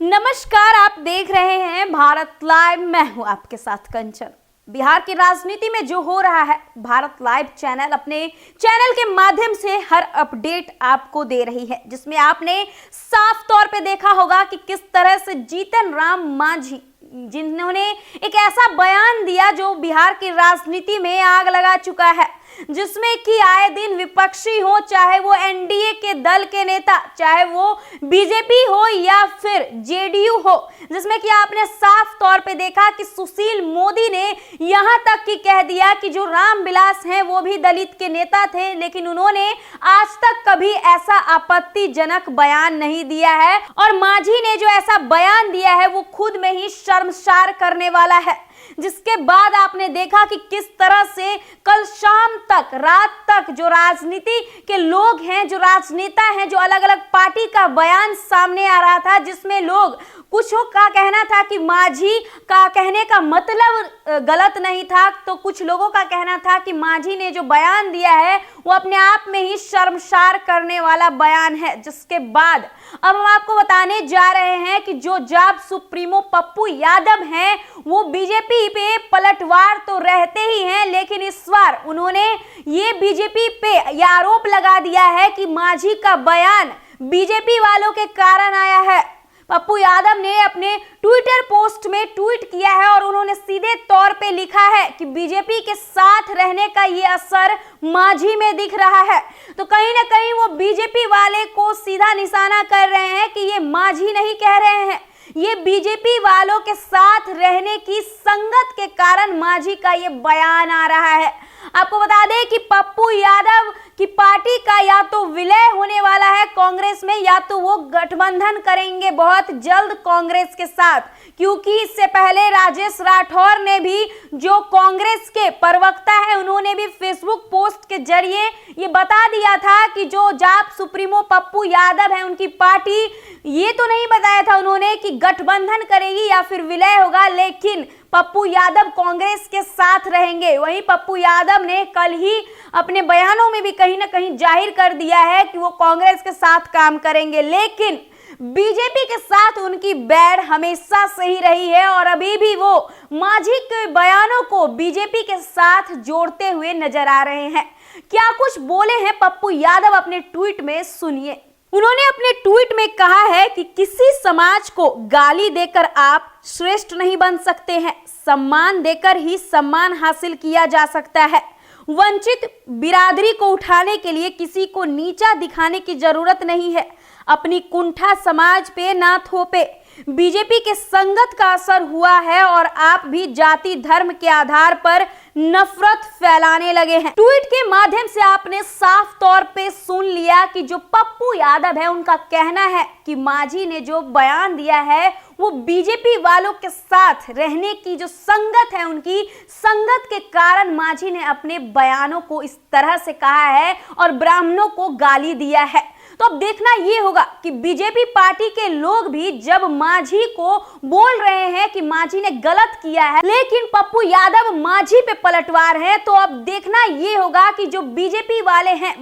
नमस्कार, आप देख रहे हैं भारत लाइव। मैं हूं आपके साथ कंचन। बिहार की राजनीति में जो हो रहा है, भारत लाइव चैनल अपने चैनल के माध्यम से हर अपडेट आपको दे रही है, जिसमें आपने साफ तौर पे देखा होगा कि किस तरह से जीतन राम मांझी, जिन्होंने एक ऐसा बयान दिया जो बिहार की राजनीति में आग लगा चुका है, जिसमें कि आए दिन विपक्षी हो, चाहे वो एनडीए के दल के नेता, चाहे वो बीजेपी हो या फिर जेडीयू हो, जिसमें कि आपने साफ तौर पे देखा कि सुशील मोदी ने यहां तक कि कह दिया कि जो रामविलास हैं वो भी दलित के नेता थे, लेकिन उन्होंने आज तक कभी ऐसा आपत्तिजनक बयान नहीं दिया है। और मांझी ने जो ऐसा बयान दिया है वो खुद में ही शर्मसार करने वाला है। जिसके बाद आपने देखा कि किस तरह से कल शाम तक, रात तक जो राजनीति के लोग हैं, जो राजनेता हैं, जो अलग अलग पार्टी का बयान सामने आ रहा था, जिसमें लोग कुछों का कहना था कि मांझी का कहने का मतलब गलत नहीं था, तो कुछ लोगों का कहना था कि मांझी ने जो बयान दिया है वो अपने आप में ही शर्मसार करने वाला बयान है। जिसके बाद अब हम आपको बताने जा रहे हैं कि जो जाप सुप्रीमो पप्पू यादव हैं वो बीजेपी पे पलटवार तो रहते ही हैं, लेकिन इस बार उन्होंने ये बीजेपी पे यह आरोप लगा दिया है कि मांझी का बयान बीजेपी वालों के कारण आया है। पप्पू यादव ने अपने ट्विटर पोस्ट में ट्वीट किया है और उन्होंने सीधे तौर पे लिखा है कि बीजेपी के साथ रहने का ये असर मांझी में दिख रहा है। तो कहीं ना कहीं वो बीजेपी वाले को सीधा निशाना कर रहे हैं कि ये मांझी नहीं कह रहे हैं, ये बीजेपी वालों के साथ रहने की संगत के कारण मांझी का ये बयान आ रहा है। आपको बता दें कि पप्पू यादव की पार्टी का या तो विलय होने वाला है कांग्रेस में, या तो वो गठबंधन करेंगे बहुत जल्द कांग्रेस के साथ, क्योंकि इससे पहले राजेश राठौर ने भी, जो कांग्रेस के प्रवक्ता है, उन्होंने भी फेसबुक पोस्ट के जरिए ये बता दिया था कि जो जाप सुप्रीमो पप्पू यादव है उनकी पार्टी, ये तो नहीं बताया था उन्होंने कि गठबंधन करेगी या फिर विलय होगा, लेकिन पप्पू यादव कांग्रेस के साथ रहेंगे। वहीं पप्पू यादव ने कल ही अपने बयानों में भी कहीं ना कहीं जाहिर कर दिया है कि वो कांग्रेस के साथ काम करेंगे, लेकिन बीजेपी के साथ उनकी बैर हमेशा से ही रही है और अभी भी वो मांझी के बयानों को बीजेपी के साथ जोड़ते हुए नजर आ रहे हैं। क्या कुछ बोले हैं पप्पू यादव अपने ट्वीट में, सुनिए। उन्होंने अपने ट्वीट में कहा है कि किसी समाज को गाली देकर आप श्रेष्ठ नहीं बन सकते हैं, सम्मान देकर ही सम्मान हासिल किया जा सकता है। वंचित बिरादरी को उठाने के लिए किसी को नीचा दिखाने की जरूरत नहीं है। अपनी कुंठा समाज पे ना थोपे। बीजेपी के संगत का असर हुआ है और आप भी जाति धर्म के आधार पर नफरत फैलाने लगे हैं। ट्वीट के माध्यम से आपने साफ तौर पे सुन लिया कि जो पप्पू यादव है उनका कहना है कि मांझी ने जो बयान दिया है वो बीजेपी वालों के साथ रहने की जो संगत है, उनकी संगत के कारण मांझी ने अपने बयानों को इस तरह से कहा है और ब्राह्मणों को गाली दिया है। तो अब देखना ये होगा कि बीजेपी पार्टी के लोग भी जब मांझी को बोल रहे हैं कि मांझी ने गलत किया है, लेकिन पप्पू यादव मांझी पे पलटवार है, तो अब देखना ये होगा कि जो बीजेपी वाले हैं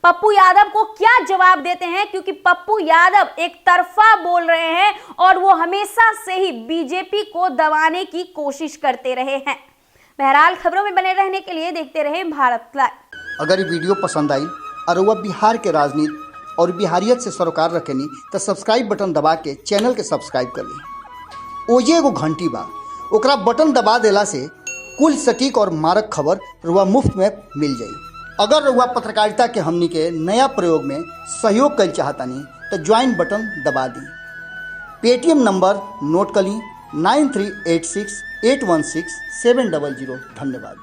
पप्पू यादव को क्या जवाब देते हैं, क्योंकि पप्पू यादव एक तरफा बोल रहे हैं और वो हमेशा से ही बीजेपी को दबाने की कोशिश करते रहे हैं। बहरहाल, खबरों में बने रहने के लिए देखते रहे भारत लाइव। अगर ये वीडियो पसंद आई और वह बिहार के राजनीति और बिहारियत से सरोकार रखेनी तो सब्सक्राइब बटन दबा के चैनल के सब्सक्राइब कर ली। ओजे एगो घंटी बा, ओकरा बटन दबा देला से कुल सटीक और मारक खबर रुआ मुफ्त में मिल जाई। अगर रुआ पत्रकारिता के हमनी के नया प्रयोग में सहयोग कर चाहतानी तो ज्वाइन बटन दबा दी। पेटीएम नंबर नोट कर ली 9386816700। धन्यवाद।